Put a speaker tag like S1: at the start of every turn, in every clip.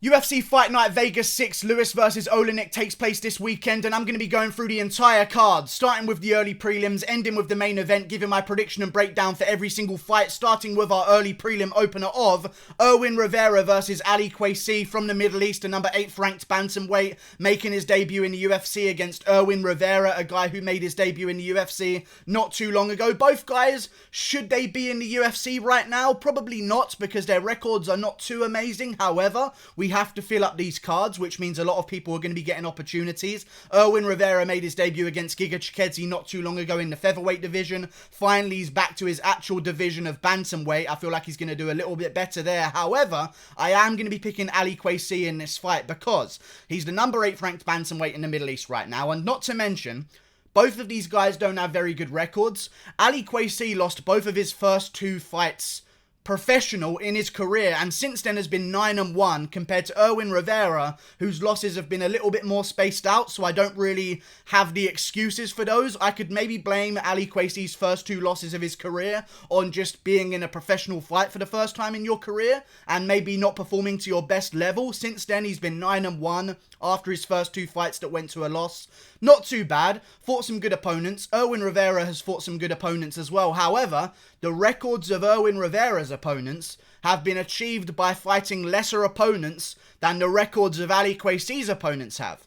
S1: UFC Fight Night Vegas 6, Lewis vs Oleinik takes place this weekend, and I'm going to be going through the entire card, starting with the early prelims, ending with the main event, giving my prediction and breakdown for every single fight, starting with our early prelim opener of Irwin Rivera versus Ali Kwesi from the Middle East, a number 8th ranked bantamweight, making his debut in the UFC against Irwin Rivera, a guy who made his debut in the UFC not too long ago. Both guys, should they be in the UFC right now? Probably not, because their records are not too amazing. However, we have to fill up these cards, which means a lot of people are going to be getting opportunities. Irwin Rivera made his debut against Giga Chikadze not too long ago in the featherweight division. Finally, he's back to his actual division of bantamweight. I feel like he's going to do a little bit better there. However, I am going to be picking Ali Kwesi in this fight because he's the number 8th ranked bantamweight in the Middle East right now, and not to mention, both of these guys don't have very good records. Ali Kwesi lost both of his first 2 fights professional in his career, and since then has been 9-1 compared to Irwin Rivera, whose losses have been a little bit more spaced out, so I don't really have the excuses for those. I could maybe blame Ali Kwesi's first 2 losses of his career on just being in a professional fight for the first time in your career and maybe not performing to your best level. Since then, he's been 9-1 after his first 2 fights that went to a loss. Not too bad. Fought some good opponents. Irwin Rivera has fought some good opponents as well. However, the records of Irwin Rivera's opponents have been achieved by fighting lesser opponents than the records of Ali Kwesi's opponents have.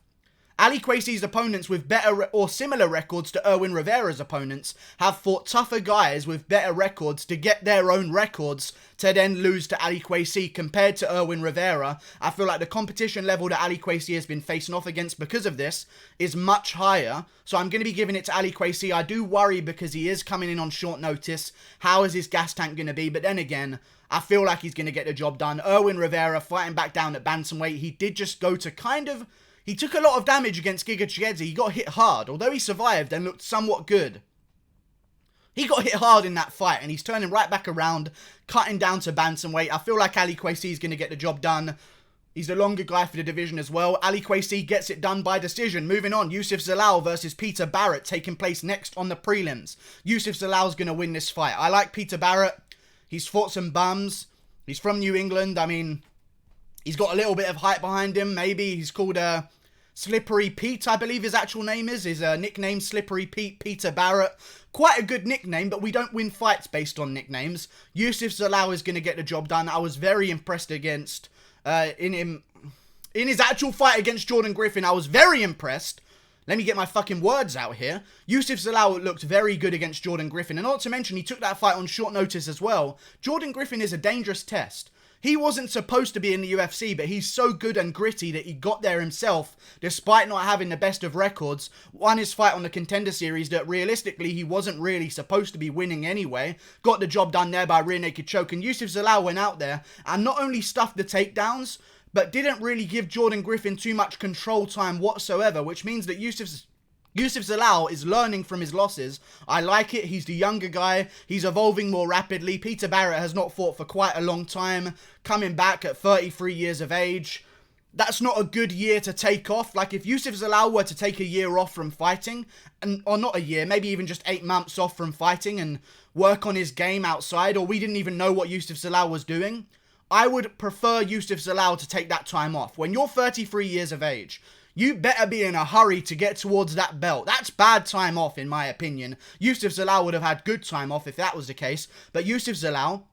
S1: Ali Kwesi's opponents with better or similar records to Irwin Rivera's opponents have fought tougher guys with better records to get their own records to then lose to Ali Kwesi compared to Irwin Rivera. I feel like the competition level that Ali Kwesi has been facing off against because of this is much higher. So I'm going to be giving it to Ali Kwesi. I do worry because he is coming in on short notice. How is his gas tank going to be? But then again, I feel like he's going to get the job done. Irwin Rivera fighting back down at bantamweight. He did just go to he took a lot of damage against Giga Chikadze. He got hit hard, although he survived and looked somewhat good. He got hit hard in that fight, and he's turning right back around, cutting down to bantamweight. I feel like Ali Kwesi is going to get the job done. He's the longer guy for the division as well. Ali Kwesi gets it done by decision. Moving on, Youssef Zalal versus Peter Barrett taking place next on the prelims. Youssef Zalal's going to win this fight. I like Peter Barrett. He's fought some bums. He's from New England. I mean, he's got a little bit of hype behind him, maybe. He's called Slippery Pete, I believe his actual name is. His nickname, Slippery Pete, Peter Barrett. Quite a good nickname, but we don't win fights based on nicknames. Youssef Zalal is going to get the job done. I was very impressed against, in his actual fight against Jordan Griffin, I was very impressed. Let me get my fucking words out here. Youssef Zalal looked very good against Jordan Griffin, and not to mention, he took that fight on short notice as well. Jordan Griffin is a dangerous test. He wasn't supposed to be in the UFC, but he's so good and gritty that he got there himself, despite not having the best of records. Won his fight on the Contender Series that realistically he wasn't really supposed to be winning anyway. Got the job done there by rear naked choke, and Youssef Zalal went out there and not only stuffed the takedowns, but didn't really give Jordan Griffin too much control time whatsoever, which means that Youssef Zalal is learning from his losses. I like it. He's the younger guy. He's evolving more rapidly. Peter Barrett has not fought for quite a long time. Coming back at 33 years of age. That's not a good year to take off. Like, if Youssef Zalal were to take a year off from fighting, or not a year, maybe even just 8 months off from fighting and work on his game outside, or we didn't even know what Youssef Zalal was doing, I would prefer Youssef Zalal to take that time off. When you're 33 years of age, you better be in a hurry to get towards that belt. That's bad time off, in my opinion. Youssef Zalal would have had good time off if that was the case. But Youssef Zalal,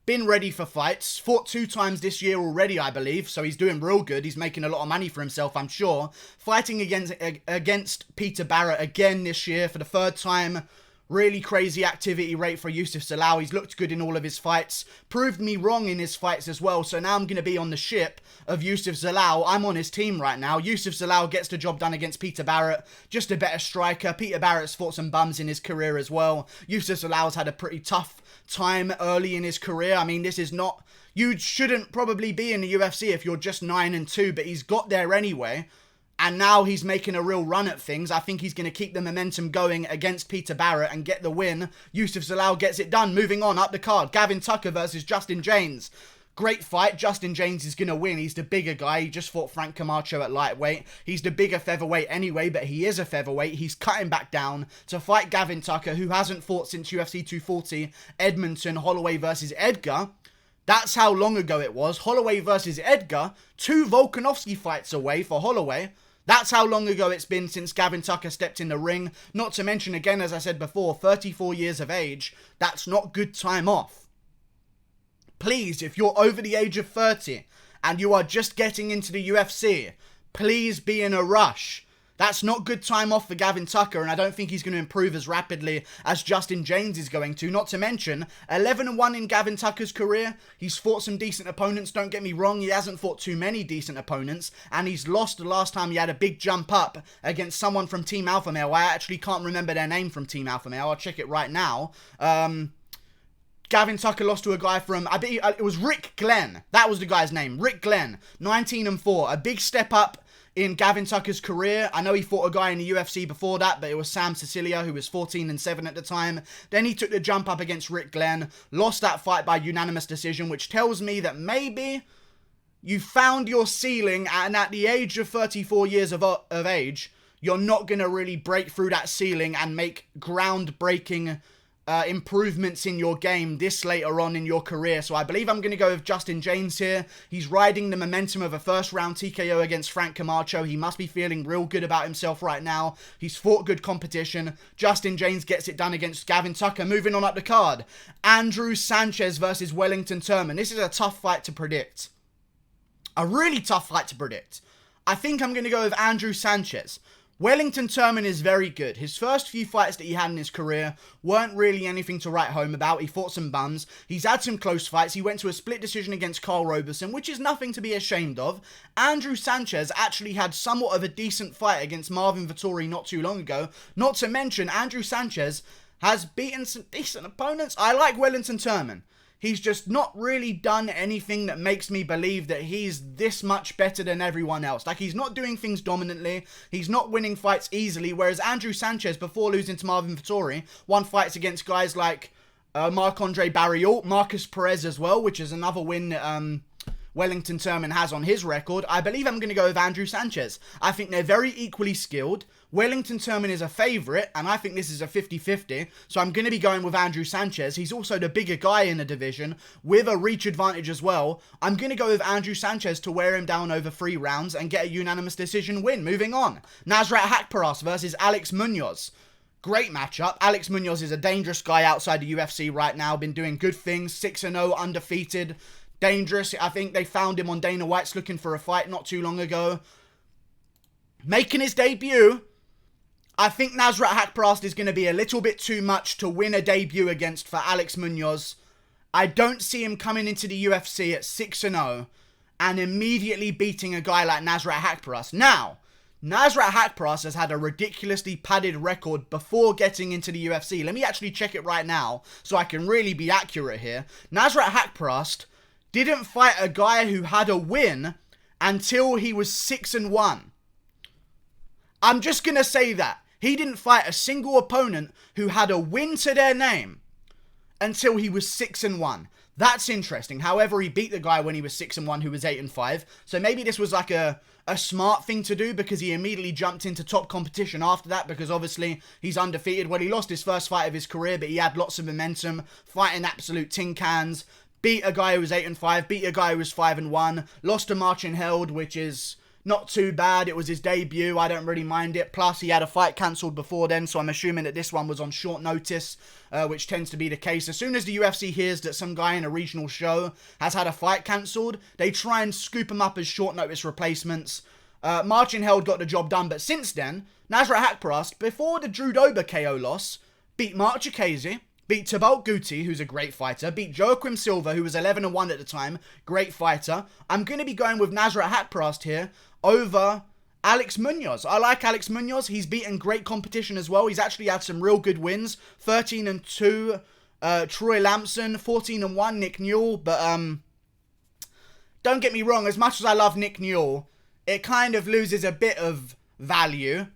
S1: been ready for fights. Fought 2 times this year already, I believe. So he's doing real good. He's making a lot of money for himself, I'm sure. Fighting against Peter Barrett again this year for the 3rd time. Really crazy activity rate for Youssef Zalal. He's looked good in all of his fights. Proved me wrong in his fights as well. So now I'm going to be on the ship of Youssef Zalal. I'm on his team right now. Youssef Zalal gets the job done against Peter Barrett. Just a better striker. Peter Barrett's fought some bums in his career as well. Youssef Zalal's had a pretty tough time early in his career. I mean, this is not... You shouldn't probably be in the UFC if you're just 9-2, but he's got there anyway. And now he's making a real run at things. I think he's going to keep the momentum going against Peter Barrett and get the win. Youssef Zalal gets it done. Moving on up the card. Gavin Tucker versus Justin James. Great fight. Justin James is going to win. He's the bigger guy. He just fought Frank Camacho at lightweight. He's the bigger featherweight anyway, but he is a featherweight. He's cutting back down to fight Gavin Tucker, who hasn't fought since UFC 240. Edmonton, Holloway versus Edgar. That's how long ago it was. Holloway versus Edgar, 2 Volkanovski fights away for Holloway. That's how long ago it's been since Gavin Tucker stepped in the ring. Not to mention, again, as I said before, 34 years of age. That's not good time off. Please, if you're over the age of 30 and you are just getting into the UFC, please be in a rush. That's not good time off for Gavin Tucker, and I don't think he's going to improve as rapidly as Justin James is going to. Not to mention, 11-1 in Gavin Tucker's career. He's fought some decent opponents, don't get me wrong. He hasn't fought too many decent opponents, and he's lost the last time he had a big jump up against someone from Team Alpha Male. I actually can't remember their name from Team Alpha Male. I'll check it right now. Gavin Tucker lost to a guy from, it was Rick Glenn. That was the guy's name, Rick Glenn. 19-4, a big step up in Gavin Tucker's career. I know he fought a guy in the UFC before that, but it was Sam Sicilia, who was 14-7 at the time. Then he took the jump up against Rick Glenn, lost that fight by unanimous decision, which tells me that maybe you found your ceiling, and at the age of 34 years of age, you're not going to really break through that ceiling and make groundbreaking improvements in your game this later on in your career. So I believe I'm going to go with Justin James here. He's riding the momentum of a first round TKO against Frank Camacho. He must be feeling real good about himself right now. He's fought good competition. Justin James gets it done against Gavin Tucker. Moving on up the card, Andrew Sanchez versus Wellington Turman. This is a tough fight to predict. A really tough fight to predict. I think I'm going to go with Andrew Sanchez. Wellington Turman is very good. His first few fights that he had in his career weren't really anything to write home about. He fought some bums. He's had some close fights. He went to a split decision against Carl Roberson, which is nothing to be ashamed of. Andrew Sanchez actually had somewhat of a decent fight against Marvin Vettori not too long ago. Not to mention, Andrew Sanchez has beaten some decent opponents. I like Wellington Turman. He's just not really done anything that makes me believe that he's this much better than everyone else. Like, he's not doing things dominantly. He's not winning fights easily. Whereas Andrew Sanchez, before losing to Marvin Vettori, won fights against guys like Marc-Andre Barriault, Marcus Perez as well, which is another win that Wellington Turman has on his record. I believe I'm going to go with Andrew Sanchez. I think they're very equally skilled. Wellington Turman is a favourite, and I think this is a 50-50, so I'm going to be going with Andrew Sanchez. He's also the bigger guy in the division, with a reach advantage as well. I'm going to go with Andrew Sanchez to wear him down over 3 rounds and get a unanimous decision win. Moving on, Nasrat Haqparast versus Alex Munoz. Great matchup. Alex Munoz is a dangerous guy outside the UFC right now, been doing good things, 6-0, undefeated, dangerous. I think they found him on Dana White's Looking for a Fight not too long ago. Making his debut. I think Nasrat Haqparast is going to be a little bit too much to win a debut against for Alex Munoz. I don't see him coming into the UFC at 6-0 and immediately beating a guy like Nasrat Haqparast. Now, Nasrat Haqparast has had a ridiculously padded record before getting into the UFC. Let me actually check it right now so I can really be accurate here. Nasrat Haqparast didn't fight a guy who had a win until he was 6-1. I'm just going to say that. He didn't fight a single opponent who had a win to their name until he was 6-1. That's interesting. However, he beat the guy when he was 6-1 who was 8-5. So maybe this was like a smart thing to do because he immediately jumped into top competition after that because obviously he's undefeated. Well, he lost his first fight of his career, but he had lots of momentum, fighting absolute tin cans, beat a guy who was 8-5, beat a guy who was 5-1, lost to Marcin Held, which is not too bad. It was his debut. I don't really mind it. Plus, he had a fight cancelled before then, so I'm assuming that this one was on short notice, which tends to be the case. As soon as the UFC hears that some guy in a regional show has had a fight cancelled, they try and scoop him up as short notice replacements. Marcin Held got the job done, but since then, Nasrat Haqparast, before the Drew Dober KO loss, beat Mark Chikaze, beat Thibault Guti, who's a great fighter, beat Joaquim Silva, who was 11-1 at the time, great fighter. I'm going to be going with Nasrat Haqparast here over Alex Munoz. I like Alex Munoz. He's beaten great competition as well. He's actually had some real good wins. 13-2, Troy Lampson. 14-1, Nick Newell. But don't get me wrong, as much as I love Nick Newell, it kind of loses a bit of value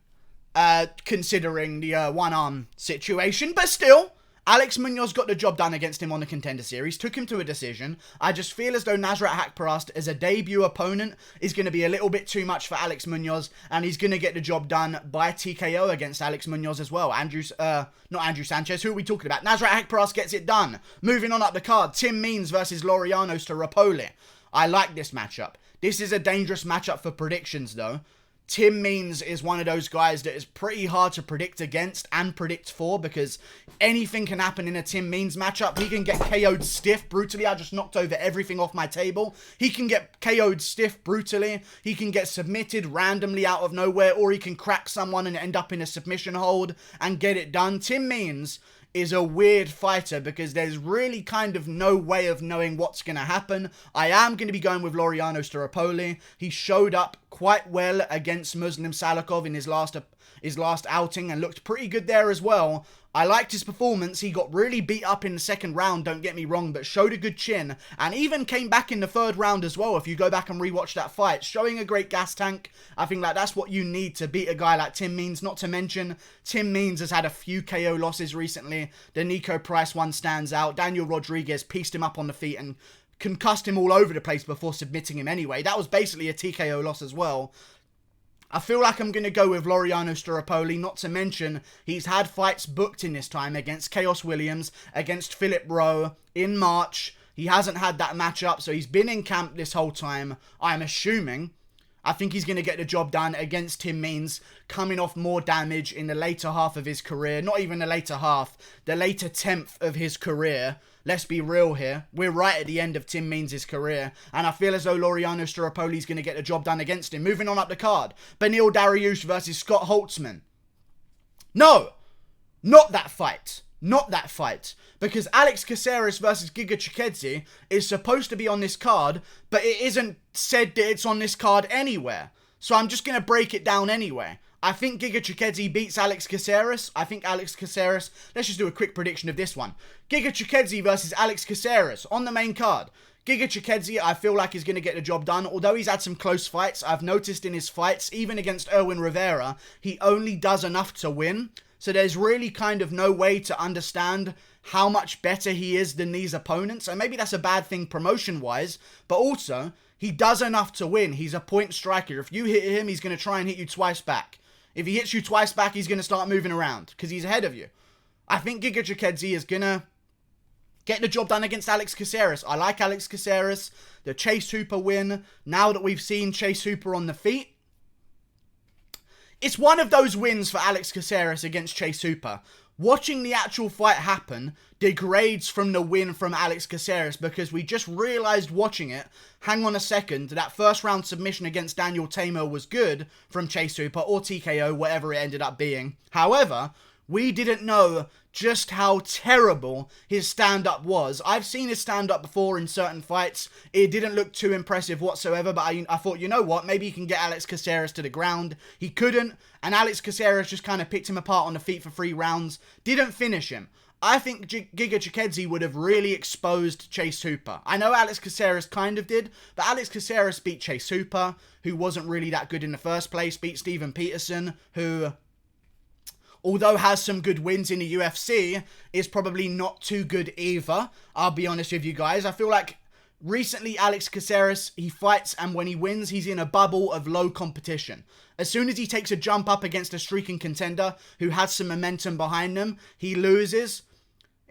S1: considering the one-arm situation. But still, Alex Munoz got the job done against him on the Contender Series, took him to a decision. I just feel as though Nasrat Haqparast as a debut opponent is going to be a little bit too much for Alex Munoz, and he's going to get the job done by TKO against Alex Munoz as well. Not Andrew Sanchez, who are we talking about? Nasrat Haqparast gets it done. Moving on up the card, Tim Means versus Laureano Staropoli. I like this matchup. This is a dangerous matchup for predictions though. Tim Means is one of those guys that is pretty hard to predict against and predict for, because anything can happen in a Tim Means matchup. He can get KO'd stiff brutally. I just knocked over everything off my table. He can get KO'd stiff brutally. He can get submitted randomly out of nowhere, or he can crack someone and end up in a submission hold and get it done. Tim Means is a weird fighter because there's really kind of no way of knowing what's going to happen. I am going to be going with Laureano Staropoli. He showed up quite well against Muslim Salikov in his last outing and looked pretty good there as well. I liked his performance. He got really beat up in the second round, don't get me wrong, but showed a good chin and even came back in the third round as well. If you go back and rewatch that fight, showing a great gas tank. I think that's what you need to beat a guy like Tim Means. Not to mention, Tim Means has had a few KO losses recently. The Nico Price one stands out. Daniel Rodriguez pieced him up on the feet and concussed him all over the place before submitting him anyway. That was basically a TKO loss as well. I feel like I'm going to go with Laureano Staropoli, not to mention he's had fights booked in this time against Chaos Williams, against Philip Rowe in March. He hasn't had that matchup, so he's been in camp this whole time, I'm assuming. I think he's going to get the job done against Tim Means, coming off more damage in the later half of his career. Not even the later half, the later 10th of his career. Let's be real here. We're right at the end of Tim Means' career. And I feel as though Laureano Staropoli is going to get the job done against him. Moving on up the card. Beneil Dariush versus Scott Holtzman. No! Not that fight. Not that fight. Because Alex Caceres versus Giga Chikadze is supposed to be on this card, but it isn't said that it's on this card anywhere. So I'm just going to break it down anyway. I think Giga Chikadze beats Alex Caceres. I think Alex Caceres... Let's just do a quick prediction of this one. Giga Chikadze versus Alex Caceres on the main card. Giga Chikadze, I feel like, is going to get the job done. Although he's had some close fights, I've noticed in his fights, even against Erwin Rivera, he only does enough to win. So there's really kind of no way to understand how much better he is than these opponents. And maybe that's a bad thing promotion-wise, but also, he does enough to win. He's a point striker. If you hit him, he's going to try and hit you twice back. If he hits you twice back, he's going to start moving around because he's ahead of you. I think Giga Chikadze is going to get the job done against Alex Caceres. I like Alex Caceres. The Chase Hooper win. Now that we've seen Chase Hooper on the feet, it's one of those wins for Alex Caceres against Chase Hooper. Watching the actual fight happen degrades from the win from Alex Caceres because we just realised watching it, hang on a second, that first round submission against Daniel Tamer was good from Chase Hooper or TKO, whatever it ended up being. However, we didn't know just how terrible his stand-up was. I've seen his stand-up before in certain fights. It didn't look too impressive whatsoever, but I thought, you know what, maybe he can get Alex Caceres to the ground. He couldn't, and Alex Caceres just kind of picked him apart on the feet for 3 rounds. Didn't finish him. I think Giga Chikadze would have really exposed Chase Hooper. I know Alex Caceres kind of did, but Alex Caceres beat Chase Hooper, who wasn't really that good in the first place, beat Steven Peterson, who, although has some good wins in the UFC, is probably not too good either. I'll be honest with you guys. I feel like recently Alex Caceres, he fights and when he wins, he's in a bubble of low competition. As soon as he takes a jump up against a streaking contender who has some momentum behind them, he loses.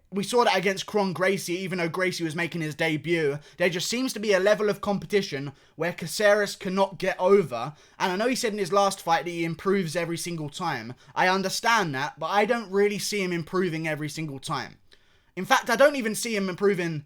S1: We saw that against Kron Gracie, even though Gracie was making his debut. There just seems to be a level of competition where Caceres cannot get over. And I know he said in his last fight that he improves every single time. I understand that, but I don't really see him improving every single time. In fact, I don't even see him improving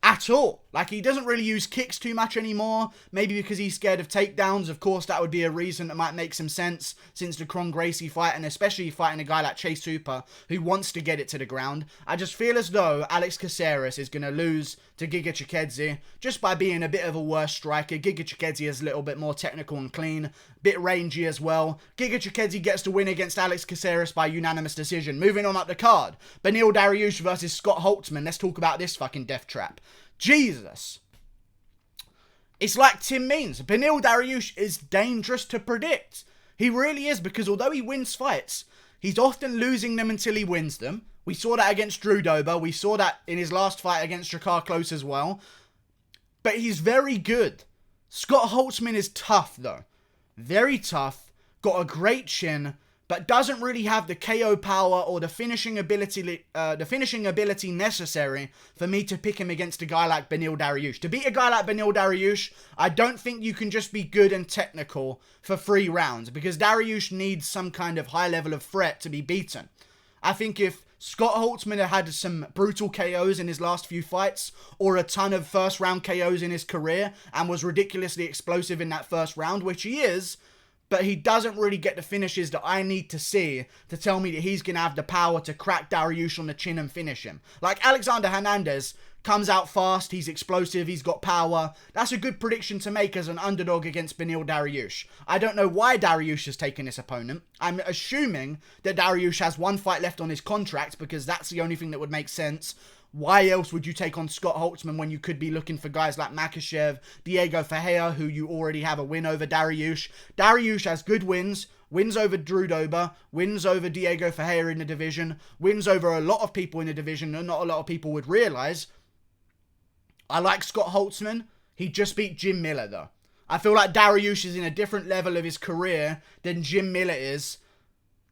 S1: at all. Like, he doesn't really use kicks too much anymore. Maybe because he's scared of takedowns. Of course, that would be a reason that might make some sense since the Kron Gracie fight, and especially fighting a guy like Chase Hooper who wants to get it to the ground. I just feel as though Alex Caceres is going to lose to Giga Chikadze just by being a bit of a worse striker. Giga Chikadze is a little bit more technical and clean, bit rangy as well. Giga Chikadze gets the win against Alex Caceres by unanimous decision. Moving on up the card, Beneil Dariush versus Scott Holtzman. Let's talk about this fucking death trap. Jesus. It's like Tim Means. Beneil Dariush is dangerous to predict. He really is, because although he wins fights, he's often losing them until he wins them, We saw that against Drew Dober. We saw that in his last fight against Jakar Close as well. But he's very good. Scott Holtzman is tough, though. Very tough. Got a great chin, but doesn't really have the KO power or the finishing ability necessary for me to pick him against a guy like Beneil Dariush. To beat a guy like Beneil Dariush, I don't think you can just be good and technical for 3 rounds, because Dariush needs some kind of high level of threat to be beaten. I think if Scott Holtzman had some brutal KOs in his last few fights, or a ton of first round KOs in his career, and was ridiculously explosive in that first round, which he is, but he doesn't really get the finishes that I need to see to tell me that he's going to have the power to crack Dariush on the chin and finish him. Like Alexander Hernandez comes out fast, he's explosive, he's got power. That's a good prediction to make as an underdog against Beneil Dariush. I don't know why Dariush has taken this opponent. I'm assuming that Dariush has 1 fight left on his contract, because that's the only thing that would make sense. Why else would you take on Scott Holtzman when you could be looking for guys like Makhachev, Diego Ferreira, who you already have a win over Dariush? Dariush has good wins. Wins over Drew Dober, wins over Diego Ferreira in the division, wins over a lot of people in the division that not a lot of people would realise. I like Scott Holtzman. He just beat Jim Miller, though. I feel like Dariush is in a different level of his career than Jim Miller is.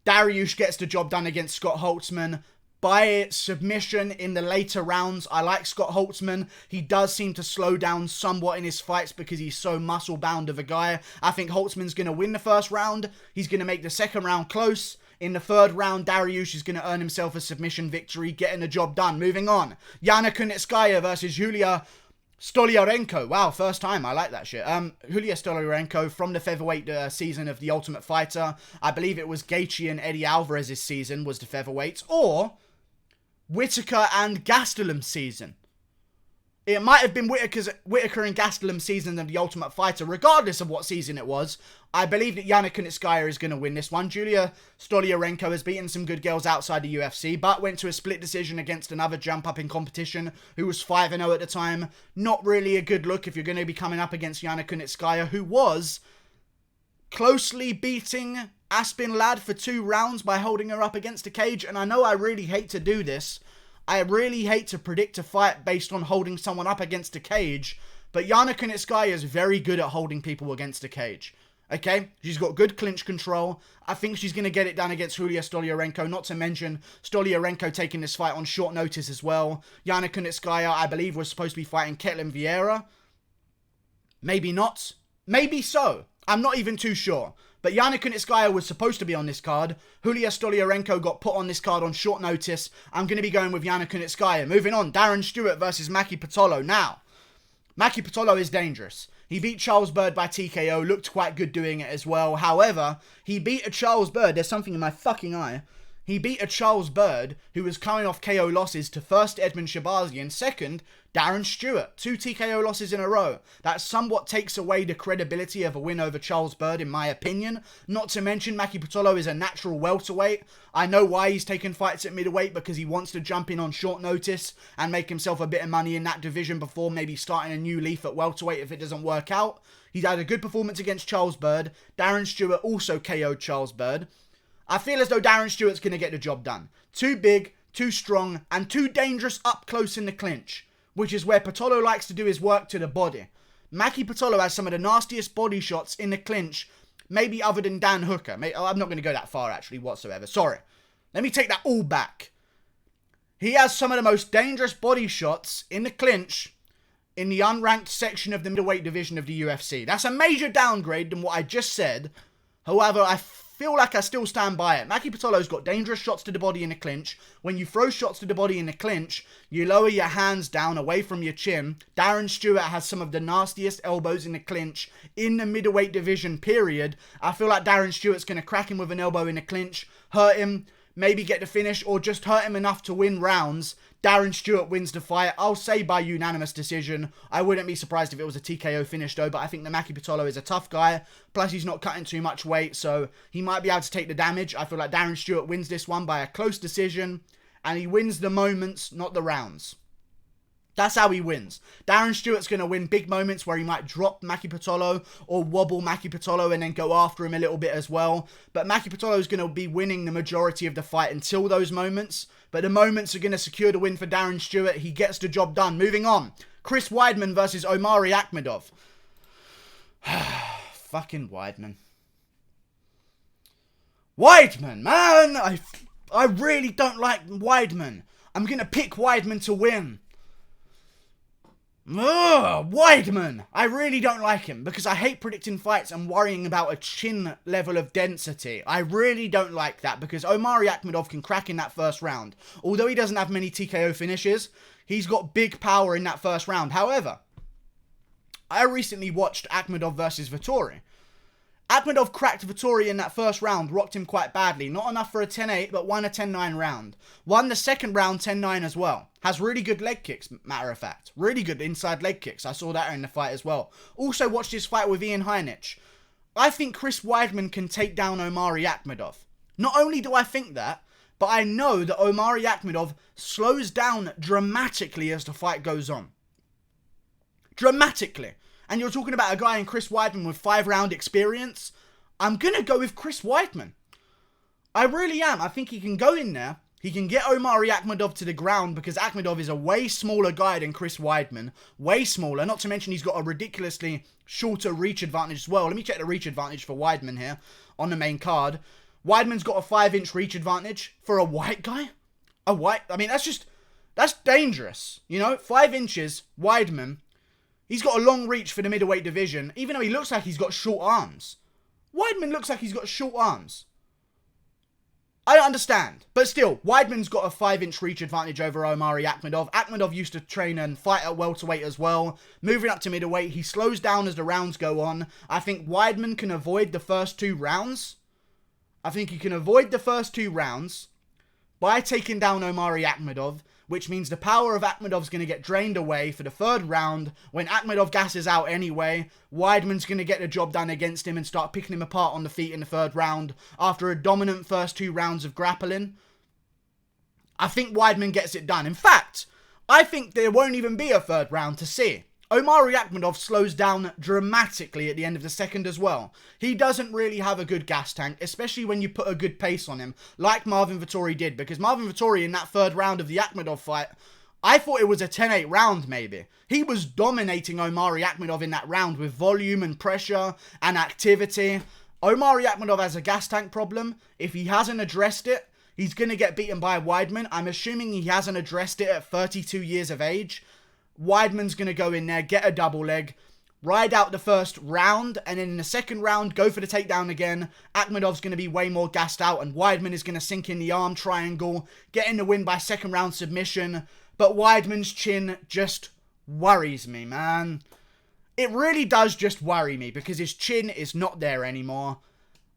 S1: Dariush gets the job done against Scott Holtzman by submission in the later rounds. I like Scott Holtzman. He does seem to slow down somewhat in his fights because he's so muscle-bound of a guy. I think Holtzman's going to win the first round. He's going to make the second round close. In the third round, Dariush is going to earn himself a submission victory, getting the job done. Moving on. Yana Kunitskaya versus Yulia Stoliarenko. Wow, first time. I like that shit. Yulia Stoliarenko from the featherweight season of The Ultimate Fighter. I believe it was Gaethje and Eddie Alvarez's season was the featherweights. Or Whittaker and Gastelum's season. It might have been Whittaker and Gastelum's season of The Ultimate Fighter. Regardless of what season it was, I believe that Yana Kunitskaya is going to win this one. Yulia Stoliarenko has beaten some good girls outside the UFC, but went to a split decision against another jump-up in competition who was 5-0 at the time. Not really a good look if you're going to be coming up against Yana Kunitskaya, who was closely beating Aspen Ladd for 2 rounds by holding her up against a cage. And I know I really hate to do this. I really hate to predict a fight based on holding someone up against a cage, but Yana Kunitskaya is very good at holding people against a cage. Okay? She's got good clinch control. I think she's going to get it done against Yulia Stoliarenko, not to mention Stoliarenko taking this fight on short notice as well. Yana Kunitskaya, I believe, was supposed to be fighting Ketlin Vieira. Maybe not. Maybe so. I'm not even too sure. But Yana Kunitskaya was supposed to be on this card. Yulia Stoliarenko got put on this card on short notice. I'm going to be going with Yana Kunitskaya. Moving on, Darren Stewart versus Maki Pitolo. Now, Maki Pitolo is dangerous. He beat Charles Byrd by TKO, looked quite good doing it as well. However, he beat a Charles Byrd. There's something in my fucking eye. He beat a Charles Byrd who was coming off KO losses to first Edmund Shabazi and second Darren Stewart. 2 TKO losses in a row. That somewhat takes away the credibility of a win over Charles Byrd in my opinion. Not to mention Maki Pitolo is a natural welterweight. I know why he's taken fights at middleweight, because he wants to jump in on short notice and make himself a bit of money in that division before maybe starting a new leaf at welterweight if it doesn't work out. He's had a good performance against Charles Byrd. Darren Stewart also KO'd Charles Byrd. I feel as though Darren Stewart's going to get the job done. Too big, too strong, and too dangerous up close in the clinch, which is where Pitolo likes to do his work to the body. Maki Pitolo has some of the nastiest body shots in the clinch, maybe other than Dan Hooker. I'm not going to go that far, actually, whatsoever. Sorry. Let me take that all back. He has some of the most dangerous body shots in the clinch in the unranked section of the middleweight division of the UFC. That's a major downgrade than what I just said. However, I feel like I still stand by it. Maki Pitolo's got dangerous shots to the body in the clinch. When you throw shots to the body in the clinch, you lower your hands down away from your chin. Darren Stewart has some of the nastiest elbows in the clinch in the middleweight division, period. I feel like Darren Stewart's going to crack him with an elbow in the clinch, hurt him, maybe get the finish, or just hurt him enough to win rounds. Darren Stewart wins the fight. I'll say by unanimous decision. I wouldn't be surprised if it was a TKO finish though, but I think that Maki Pitolo is a tough guy. Plus he's not cutting too much weight, so he might be able to take the damage. I feel like Darren Stewart wins this one by a close decision, and he wins the moments, not the rounds. That's how he wins. Darren Stewart's going to win big moments where he might drop Maki Pitolo or wobble Maki Pitolo and then go after him a little bit as well. But Maki Pitolo is going to be winning the majority of the fight until those moments. But the moments are going to secure the win for Darren Stewart. He gets the job done. Moving on. Chris Weidman versus Omari Akhmedov. Fucking Weidman. Weidman, man! I really don't like Weidman. I'm going to pick Weidman to win. Weidman! I really don't like him because I hate predicting fights and worrying about a chin level of density. I really don't like that because Omari Akhmedov can crack in that first round. Although he doesn't have many TKO finishes, he's got big power in that first round. However, I recently watched Akhmedov versus Vettori. Akhmedov cracked Vettori in that first round, rocked him quite badly. Not enough for a 10-8, but won a 10-9 round. Won the second round 10-9 as well. Has really good leg kicks, matter of fact. Really good inside leg kicks. I saw that in the fight as well. Also watched his fight with Ian Heinisch. I think Chris Weidman can take down Omari Akhmedov. Not only do I think that, but I know that Omari Akhmedov slows down dramatically as the fight goes on. Dramatically. And you're talking about a guy in Chris Weidman with 5-round experience. I'm going to go with Chris Weidman. I really am. I think he can go in there. He can get Omari Akhmedov to the ground because Akhmedov is a way smaller guy than Chris Weidman. Way smaller. Not to mention he's got a ridiculously shorter reach advantage as well. Let me check the reach advantage for Weidman here on the main card. Weidman's got a 5-inch reach advantage for a white guy. I mean, that's dangerous. You know, 5 inches, Weidman. He's got a long reach for the middleweight division, even though he looks like he's got short arms. Weidman looks like he's got short arms. I don't understand. But still, Weidman's got a 5-inch reach advantage over Omari Akhmedov. Akhmedov used to train and fight at welterweight as well. Moving up to middleweight, he slows down as the rounds go on. I think Weidman can avoid the first 2 rounds. I think he can avoid the first 2 rounds by taking down Omari Akhmedov, which means the power of Akhmedov's going to get drained away for the 3rd round. When Akhmedov gasses out anyway, Weidman's going to get the job done against him and start picking him apart on the feet in the 3rd round after a dominant first 2 rounds of grappling. I think Weidman gets it done. In fact, I think there won't even be a 3rd round to see. Omari Akhmedov slows down dramatically at the end of the 2nd as well. He doesn't really have a good gas tank, especially when you put a good pace on him, like Marvin Vettori did. Because Marvin Vettori in that 3rd round of the Akhmedov fight, I thought it was a 10-8 round maybe. He was dominating Omari Akhmedov in that round with volume and pressure and activity. Omari Akhmedov has a gas tank problem. If he hasn't addressed it, he's going to get beaten by Weidman. I'm assuming he hasn't addressed it at 32 years of age. Weidman's going to go in there, get a double leg, ride out the first round, and then in the 2nd round, go for the takedown again. Akhmedov's going to be way more gassed out, and Weidman is going to sink in the arm triangle, getting the win by 2nd round submission. But Weidman's chin just worries me, man. It really does just worry me, because his chin is not there anymore.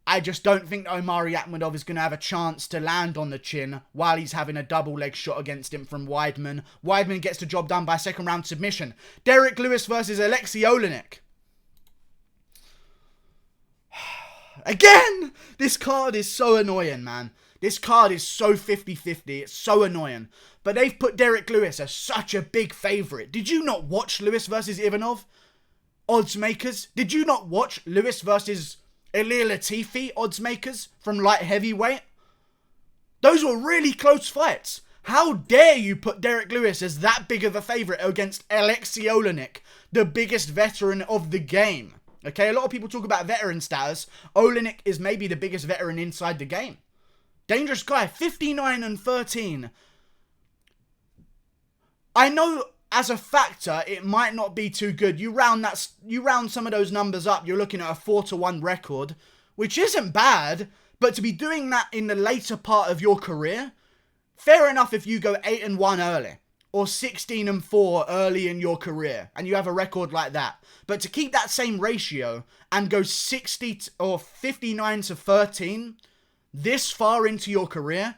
S1: I just don't think Omari Akhmedov is going to have a chance to land on the chin while he's having a double leg shot against him from Weidman. Weidman gets the job done by 2nd round submission. Derek Lewis versus Oleinik. Again! This card is so annoying, man. This card is so 50-50. It's so annoying. But they've put Derek Lewis as such a big favourite. Did you not watch Lewis versus Ivanov? Odds makers? Did you not watch Lewis versus Ilir Latifi odds makers from light heavyweight? Those were really close fights. How dare you put Derek Lewis as that big of a favourite against Oleinik, the biggest veteran of the game? Okay, a lot of people talk about veteran status. Oleinik is maybe the biggest veteran inside the game. Dangerous guy, 59-13. I know as a factor, it might not be too good. You round some of those numbers up, you're looking at a 4-1 record, which isn't bad, but to be doing that in the later part of your career, fair enough if you go 8-1 early, or 16-4 early in your career, and you have a record like that. But to keep that same ratio and go 59-13 this far into your career,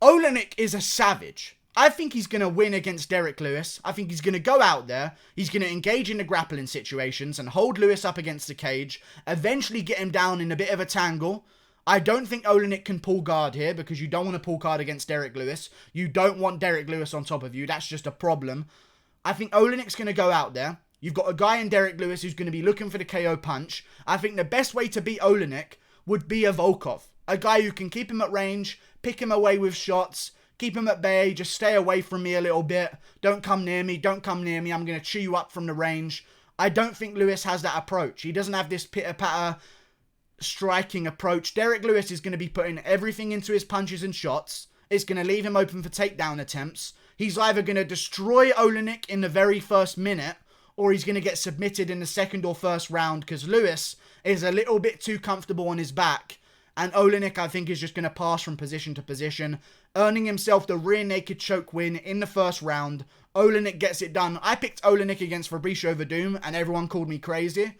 S1: Oleinik is a savage. I think he's going to win against Derek Lewis. I think he's going to go out there. He's going to engage in the grappling situations and hold Lewis up against the cage. Eventually get him down in a bit of a tangle. I don't think Oleinik can pull guard here because you don't want to pull guard against Derek Lewis. You don't want Derek Lewis on top of you. That's just a problem. I think Oleinik's going to go out there. You've got a guy in Derek Lewis who's going to be looking for the KO punch. I think the best way to beat Oleinik would be a Volkov. A guy who can keep him at range, pick him away with shots, keep him at bay, just stay away from me a little bit. Don't come near me, don't come near me. I'm going to chew you up from the range. I don't think Lewis has that approach. He doesn't have this pitter-patter striking approach. Derek Lewis is going to be putting everything into his punches and shots. It's going to leave him open for takedown attempts. He's either going to destroy Oleinik in the very first minute, or he's going to get submitted in the second or first round because Lewis is a little bit too comfortable on his back. And Oleinik, I think, is just going to pass from position to position, earning himself the rear naked choke win in the first round. Oleinik gets it done. I picked Oleinik against Fabricio Verdum, and everyone called me crazy.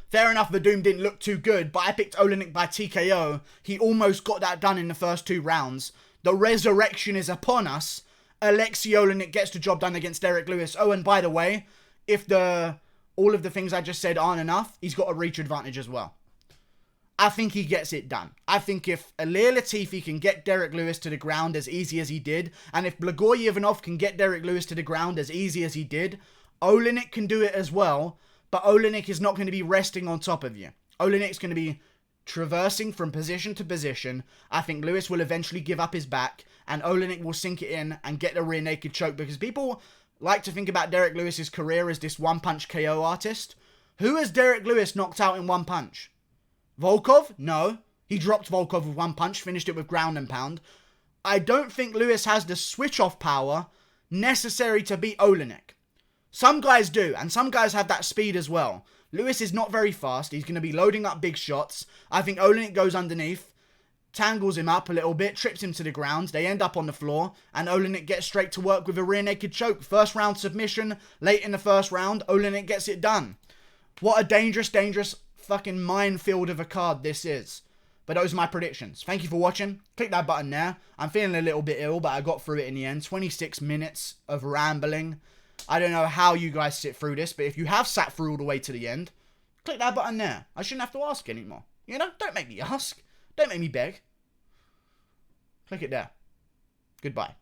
S1: Fair enough, Verdum didn't look too good, but I picked Oleinik by TKO. He almost got that done in the first 2 rounds. The resurrection is upon us. Alexei Oleinik gets the job done against Derek Lewis. Oh, and by the way, if all of the things I just said aren't enough, he's got a reach advantage as well. I think he gets it done. I think if Ilir Latifi can get Derek Lewis to the ground as easy as he did, and if Blagoy Ivanov can get Derek Lewis to the ground as easy as he did, Oleinik can do it as well. But Oleinik is not going to be resting on top of you. Oleinik's going to be traversing from position to position. I think Lewis will eventually give up his back, and Oleinik will sink it in and get the rear naked choke, because people like to think about Derek Lewis's career as this one-punch KO artist. Who has Derek Lewis knocked out in one punch? Volkov? No. He dropped Volkov with one punch, finished it with ground and pound. I don't think Lewis has the switch-off power necessary to beat Oleinik. Some guys do, and some guys have that speed as well. Lewis is not very fast. He's going to be loading up big shots. I think Oleinik goes underneath, tangles him up a little bit, trips him to the ground. They end up on the floor, and Oleinik gets straight to work with a rear naked choke. First round submission, late in the first round, Oleinik gets it done. What a dangerous, dangerous fucking minefield of a card this is. But those are my predictions. Thank you for watching. Click that button there. I'm feeling a little bit ill, but I got through it in the end. 26 minutes of rambling. I don't know how you guys sit through this, but if you have sat through all the way to the end, click that button there. I shouldn't have to ask anymore. You know, don't make me ask. Don't make me beg. Click it there. Goodbye.